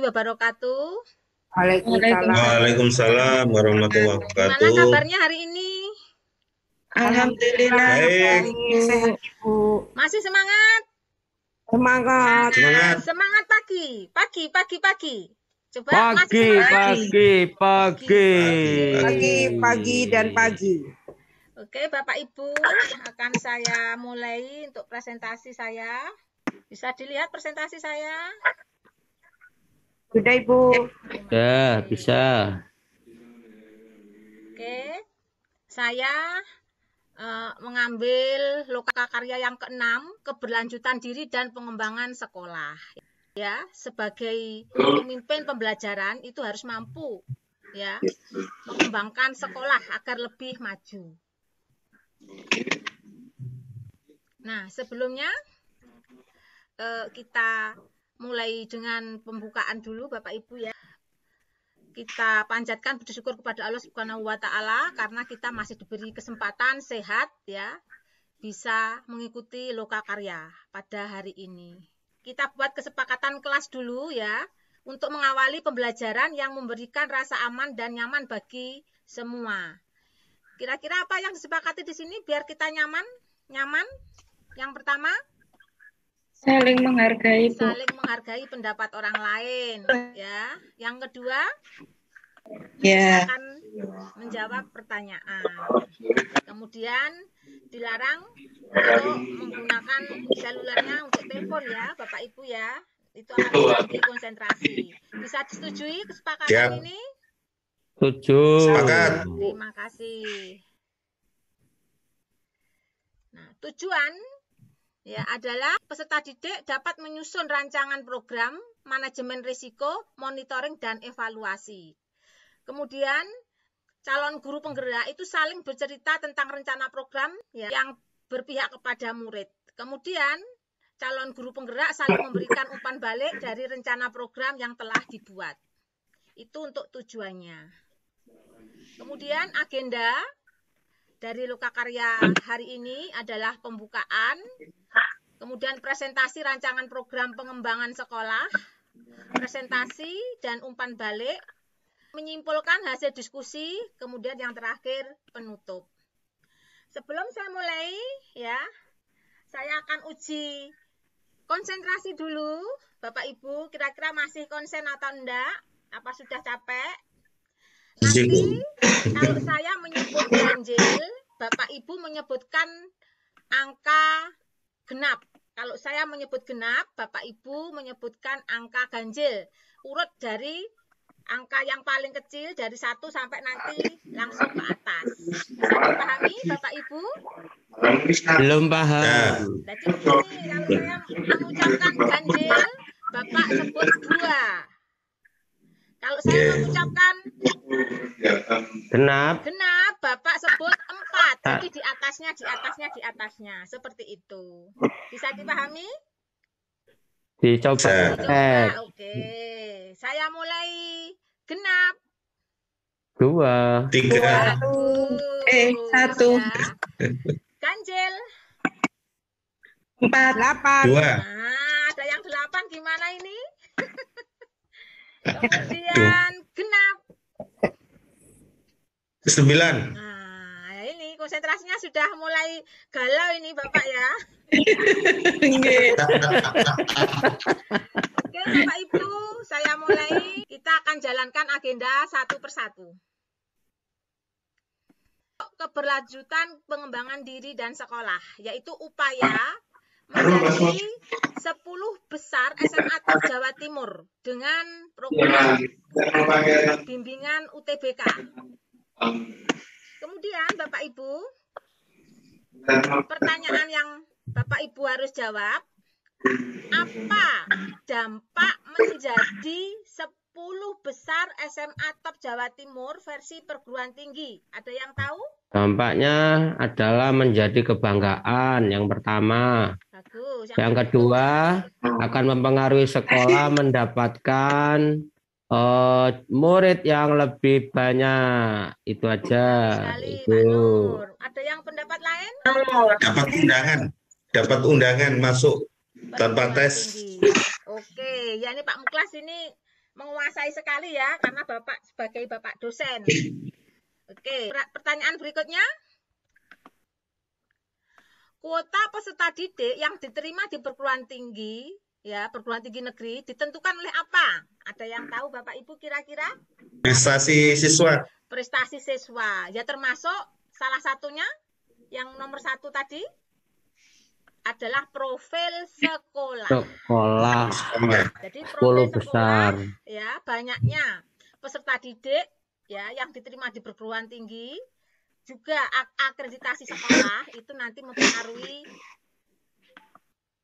wabarakatuh. Waalaikumsalam warahmatullahi Gimana wabarakatuh. kabarnya hari ini? Alhamdulillah. Baik. Sehat, Ibu. Masih semangat? Semangat. Semangat. Semangat pagi. Coba masih Pagi, semangat? Pagi dan pagi. Oke, Bapak Ibu, akan saya mulai untuk presentasi saya. Bisa dilihat presentasi saya? Sudah, Ibu. Ya, bisa. Oke, saya mengambil lokakarya yang ke-6, keberlanjutan diri dan pengembangan sekolah. Ya, sebagai pemimpin pembelajaran itu harus mampu ya mengembangkan sekolah agar lebih maju. Nah, sebelumnya kita mulai dengan pembukaan dulu Bapak Ibu ya. Kita panjatkan puji syukur kepada Allah Subhanahu wa taala karena kita masih diberi kesempatan sehat ya, bisa mengikuti lokakarya pada hari ini. Kita buat kesepakatan kelas dulu ya untuk mengawali pembelajaran yang memberikan rasa aman dan nyaman bagi semua. Kira-kira apa yang disepakati di sini biar kita nyaman? Yang pertama, saling menghargai, Bu. Saling menghargai pendapat orang lain ya. Yang kedua, Ya. akan menjawab pertanyaan. Kemudian dilarang untuk menggunakan selulernya untuk telepon ya, Bapak Ibu ya. Itu akan mengganggu konsentrasi. Bisa disetujui kesepakatan ini? Setuju. Sepakat. Terima kasih. Nah, tujuan ya adalah peserta didik dapat menyusun rancangan program, manajemen risiko, monitoring dan evaluasi. Kemudian calon guru penggerak itu saling bercerita tentang rencana program ya, yang berpihak kepada murid. Kemudian calon guru penggerak saling memberikan umpan balik dari rencana program yang telah dibuat. Itu untuk tujuannya. Kemudian agenda dari lokakarya hari ini adalah pembukaan, kemudian presentasi rancangan program pengembangan sekolah, presentasi dan umpan balik, menyimpulkan hasil diskusi, kemudian yang terakhir penutup. Sebelum saya mulai ya, saya akan uji konsentrasi dulu. Bapak Ibu kira-kira masih konsen atau enggak? Apa sudah capek? Nanti kalau saya menyebut ganjil, Bapak Ibu menyebutkan angka genap. Kalau saya menyebut genap, Bapak Ibu menyebutkan angka ganjil. Urut dari angka yang paling kecil dari 1 sampai nanti langsung ke atas. Bisa dipahami Bapak Ibu? Belum paham. Jadi begini, kalau saya mengucapkan ganjil, Bapak sebut 2. Kalau saya mengucapkan Genap. Bapak sebut 4. Jadi di atasnya. Seperti itu. Bisa dipahami? Dicoba. Oke. Saya mulai genap. 2. 3. 1. Ganjil. 4. 8. 2. Nah, ada yang 8 gimana ini? Kemudian genap. 9. Nah, ini konsentrasinya sudah mulai galau ini Bapak ya. Oke Bapak Ibu, saya mulai. Kita akan jalankan agenda satu persatu. Keberlanjutan pengembangan diri dan sekolah, yaitu upaya menjadi 10 besar SMA Top Jawa Timur dengan program bimbingan UTBK. Kemudian Bapak Ibu, pertanyaan yang Bapak Ibu harus jawab, apa dampak menjadi 10 besar SMA Top Jawa Timur versi perguruan tinggi? Ada yang tahu? Dampaknya adalah menjadi kebanggaan yang pertama. Bagus. Yang kedua akan mempengaruhi sekolah mendapatkan murid yang lebih banyak. Itu aja. Sekali, Itu. Pak Nur. Ada yang pendapat lain? Dapat undangan masuk tanpa Perguruan tes. tinggi. Oke, ya ini Pak Muklas ini menguasai sekali ya, karena Bapak sebagai Bapak dosen. Oke, pertanyaan berikutnya. Kuota peserta didik yang diterima di perguruan tinggi, ya, perguruan tinggi negeri, ditentukan oleh apa? Ada yang tahu Bapak Ibu kira-kira? Prestasi siswa. Prestasi siswa. Ya, termasuk salah satunya yang nomor 1 tadi adalah profil sekolah. Sekolah Jadi 10 profil besar. sekolah, ya, banyaknya peserta didik ya yang diterima di perguruan tinggi, juga akreditasi sekolah itu nanti mempengaruhi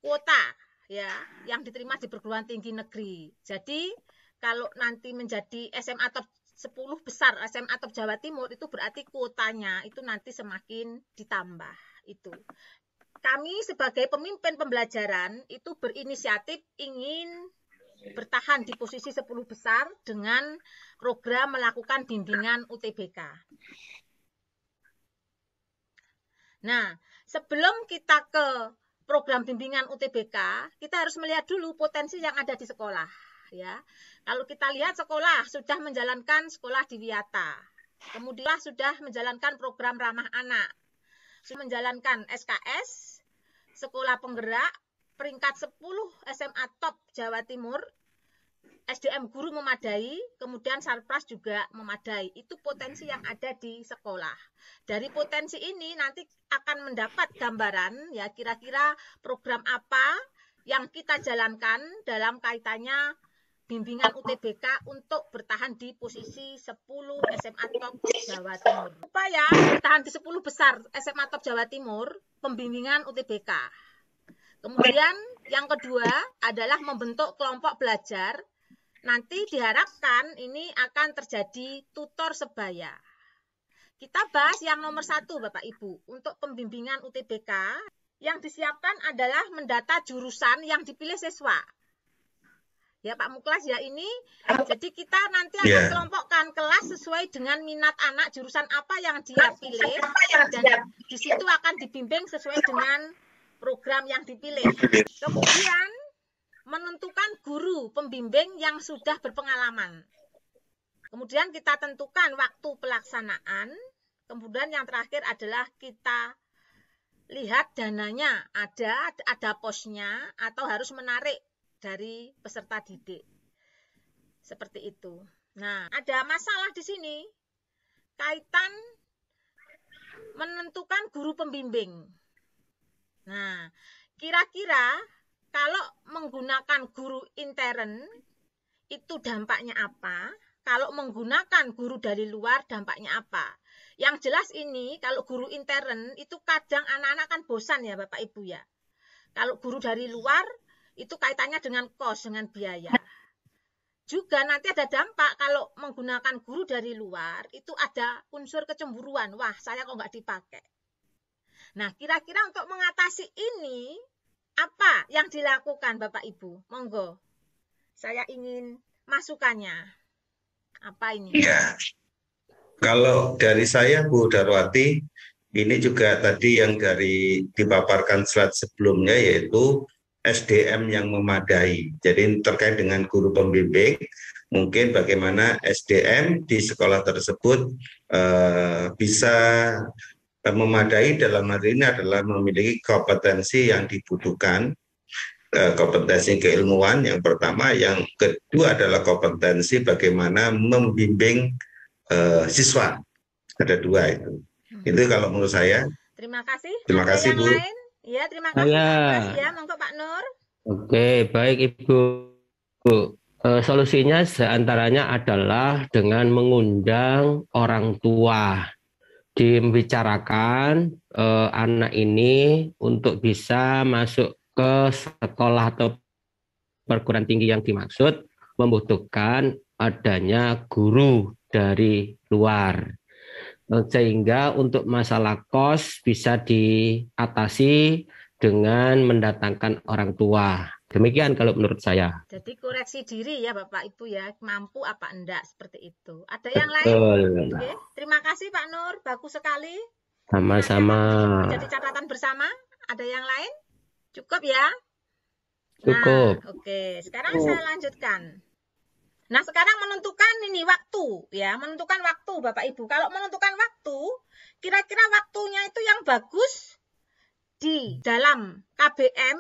kuota ya yang diterima di perguruan tinggi negeri. Jadi kalau nanti menjadi SMA top 10 besar SMA top Jawa Timur, itu berarti kuotanya itu nanti semakin ditambah itu. Kami sebagai pemimpin pembelajaran itu berinisiatif ingin bertahan di posisi 10 besar dengan program melakukan bimbingan UTBK. Nah, sebelum kita ke program bimbingan UTBK, kita harus melihat dulu potensi yang ada di sekolah. Ya, kalau kita lihat sekolah sudah menjalankan sekolah di Wiyata, kemudian sudah menjalankan program ramah anak, sudah menjalankan SKS, sekolah penggerak, peringkat 10 SMA top Jawa Timur, SDM guru memadai, kemudian Sarpras juga memadai. Itu potensi yang ada di sekolah. Dari potensi ini nanti akan mendapat gambaran ya kira-kira program apa yang kita jalankan dalam kaitannya bimbingan UTBK untuk bertahan di posisi 10 SMA top Jawa Timur. Supaya bertahan di 10 besar SMA top Jawa Timur, pembimbingan UTBK. Kemudian yang kedua adalah membentuk kelompok belajar. Nanti diharapkan ini akan terjadi tutor sebaya. Kita bahas yang nomor 1 Bapak Ibu. Untuk pembimbingan UTBK yang disiapkan adalah mendata jurusan yang dipilih siswa. Ya Pak Muklas ya ini. Jadi kita nanti akan kelompokkan kelas sesuai dengan minat anak jurusan apa yang dia pilih. Dan di situ akan dibimbing sesuai dengan program yang dipilih. Kemudian menentukan guru pembimbing yang sudah berpengalaman. Kemudian kita tentukan waktu pelaksanaan. Kemudian yang terakhir adalah kita lihat dananya ada posnya atau harus menarik dari peserta didik. Seperti itu. Nah, ada masalah di sini kaitan menentukan guru pembimbing. Nah, kira-kira kalau menggunakan guru intern, itu dampaknya apa? Kalau menggunakan guru dari luar, dampaknya apa? Yang jelas ini, kalau guru intern, itu kadang anak-anak kan bosan ya Bapak Ibu ya. Kalau guru dari luar, itu kaitannya dengan kos, dengan biaya. Juga nanti ada dampak kalau menggunakan guru dari luar, itu ada unsur kecemburuan. Wah, saya kok nggak dipakai. Nah, kira-kira untuk mengatasi ini, apa yang dilakukan Bapak Ibu? Monggo, saya ingin masukannya. Apa ini? Ya, kalau dari saya Bu Darwati, ini juga tadi yang dipaparkan slide sebelumnya yaitu SDM yang memadai. Jadi terkait dengan guru pembimbing, mungkin bagaimana SDM di sekolah tersebut bisa memadai, dalam hal ini adalah memiliki kompetensi yang dibutuhkan, kompetensi keilmuan yang pertama, yang kedua adalah kompetensi bagaimana membimbing siswa. Ada 2 itu. Itu kalau menurut saya. Terima kasih. Terima kasih Bu. Lain? Ya, terima kasih Pak ya. Monggo Pak Nur. Oke, baik Ibu. Solusinya seantaranya adalah dengan mengundang orang tua, dibicarakan anak ini untuk bisa masuk ke sekolah atau perguruan tinggi yang dimaksud membutuhkan adanya guru dari luar. Sehingga untuk masalah kos bisa diatasi dengan mendatangkan orang tua. Demikian kalau menurut saya. Jadi koreksi diri ya Bapak Ibu ya, mampu apa enggak seperti itu. Ada yang lain? Oke, terima kasih Pak Nur, bagus sekali. Sama-sama. Jadi catatan bersama. Ada yang lain? Cukup ya? Cukup. Nah, oke, sekarang saya lanjutkan. Nah, sekarang menentukan ini waktu, ya, menentukan waktu, Bapak Ibu. Kalau menentukan waktu, kira-kira waktunya itu yang bagus di dalam KBM,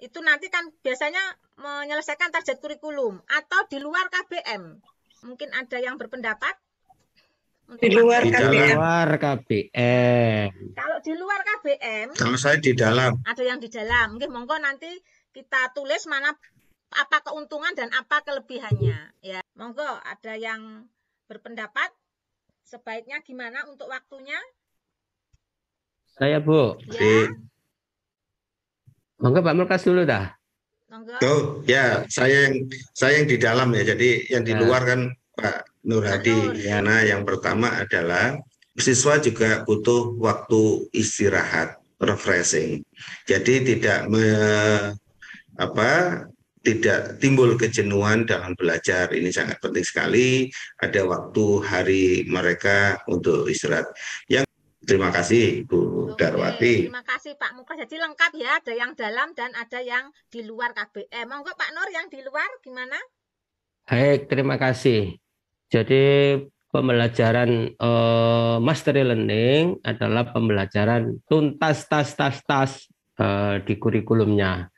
itu nanti kan biasanya menyelesaikan target kurikulum, atau di luar KBM. Mungkin ada yang berpendapat? Di luar Di KBM. dalam. Luar KBM. Kalau di luar KBM, Kalau saya di dalam. ada yang di dalam. Mungkin monggo nanti kita tulis mana apa keuntungan dan apa kelebihannya. Ya, monggo ada yang berpendapat sebaiknya gimana untuk waktunya? Saya, Bu. Ya, Monggo Pak Mulkas dulu dah. monggo. Oh ya, saya yang di dalam ya. Jadi yang di Ya. luar kan Pak Nur Hadi. Nur. Karena yang pertama adalah siswa juga butuh waktu istirahat, refreshing. Jadi tidak timbul kejenuhan dalam belajar. Ini sangat penting sekali. Ada waktu hari mereka untuk istirahat. Terima kasih Bu Oke, Darwati. terima kasih Pak Mukas. Jadi lengkap ya, ada yang dalam dan ada yang di luar KBM. Monggo Pak Nur yang di luar gimana? Baik, terima kasih. Jadi pembelajaran mastery learning adalah pembelajaran tuntas tas di kurikulumnya.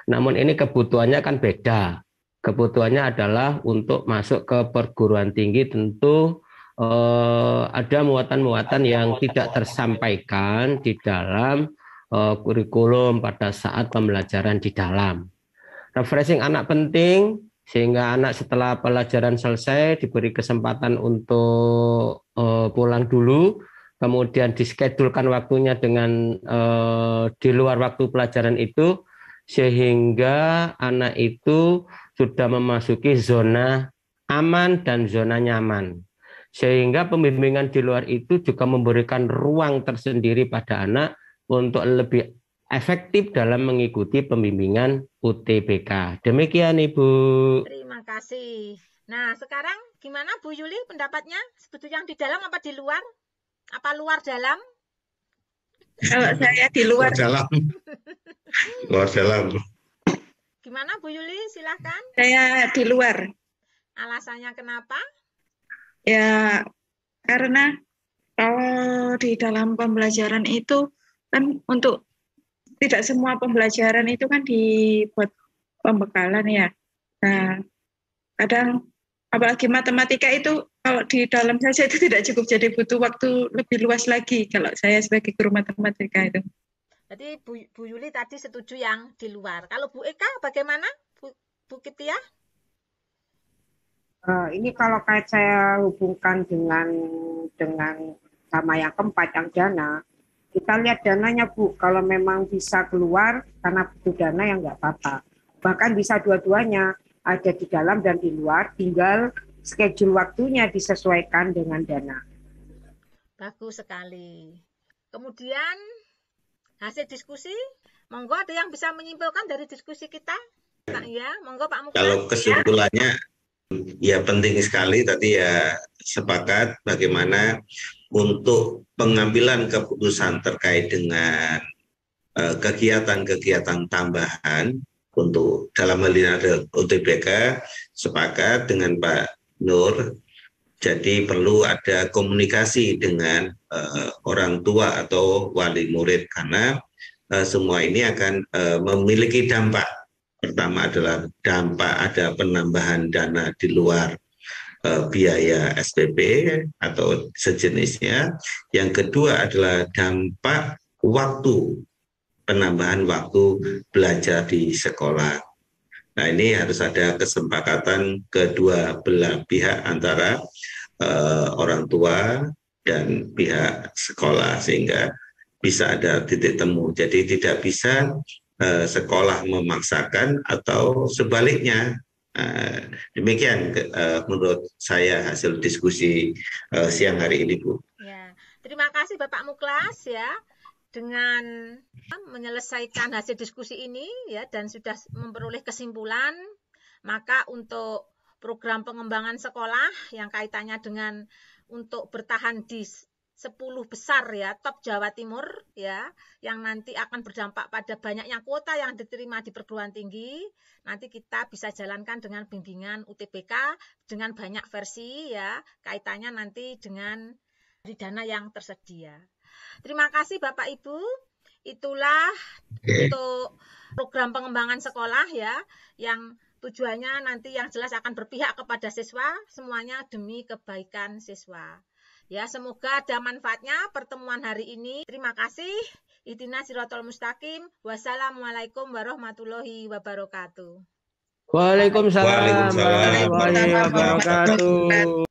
Namun ini kebutuhannya kan beda. Kebutuhannya adalah untuk masuk ke perguruan tinggi tentu ada muatan-muatan yang tidak tersampaikan di dalam kurikulum pada saat pembelajaran di dalam. Refreshing anak penting, sehingga anak setelah pelajaran selesai diberi kesempatan untuk pulang dulu, kemudian diskedulkan waktunya dengan di luar waktu pelajaran itu, sehingga anak itu sudah memasuki zona aman dan zona nyaman. Sehingga pembimbingan di luar itu juga memberikan ruang tersendiri pada anak untuk lebih efektif dalam mengikuti pembimbingan UTBK. Demikian Ibu. Terima kasih. Nah, sekarang gimana Bu Yuli pendapatnya? Setuju yang di dalam apa di luar? Apa luar dalam? Kalau saya di luar. Luar dalam. Gimana Bu Yuli? Silahkan. Saya di luar. Alasannya kenapa? Ya, karena kalau di dalam pembelajaran itu kan untuk tidak semua pembelajaran itu kan dibuat pembekalan ya. Nah, kadang apalagi matematika itu kalau di dalam saja itu tidak cukup, jadi butuh waktu lebih luas lagi kalau saya sebagai guru matematika itu. Jadi Bu Yuli tadi setuju yang di luar. Kalau Bu Eka bagaimana? Bu Kitia? Ini kalau kayak saya hubungkan dengan sama yang keempat, yang dana, kita lihat dananya Bu. Kalau memang bisa keluar karena butuh dana yang nggak apa-apa. Bahkan bisa dua-duanya, ada di dalam dan di luar, tinggal schedule waktunya disesuaikan dengan dana. Bagus sekali. Kemudian hasil diskusi, monggo ada yang bisa menyimpulkan dari diskusi kita? Ya, monggo Pak Mukas. Kalau kesimpulannya ya penting sekali tadi ya, sepakat bagaimana untuk pengambilan keputusan terkait dengan kegiatan-kegiatan tambahan untuk dalam hal ini ada UTBK, sepakat dengan Pak Nur. Jadi perlu ada komunikasi dengan orang tua atau wali murid karena semua ini akan memiliki dampak. Pertama adalah dampak ada penambahan dana di luar biaya SPP atau sejenisnya. Yang kedua adalah dampak waktu, penambahan waktu belajar di sekolah. Nah, ini harus ada kesepakatan kedua belah pihak antara orang tua dan pihak sekolah sehingga bisa ada titik temu. Jadi tidak bisa sekolah memaksakan atau sebaliknya. Demikian menurut saya hasil diskusi siang hari ini, Bu. Ya, terima kasih Bapak Muklas ya. Dengan menyelesaikan hasil diskusi ini ya dan sudah memperoleh kesimpulan, maka untuk program pengembangan sekolah yang kaitannya dengan untuk bertahan di 10 besar ya, top Jawa Timur ya, yang nanti akan berdampak pada banyaknya kuota yang diterima di perguruan tinggi. Nanti kita bisa jalankan dengan bimbingan UTBK dengan banyak versi ya, kaitannya nanti dengan dana yang tersedia. Terima kasih Bapak Ibu. Itulah untuk program pengembangan sekolah ya, yang tujuannya nanti yang jelas akan berpihak kepada siswa, semuanya demi kebaikan siswa. Ya, semoga ada manfaatnya pertemuan hari ini. Terima kasih. Ihdinas siratal mustaqim. Wassalamualaikum warahmatullahi wabarakatuh. Waalaikumsalam warahmatullahi wabarakatuh.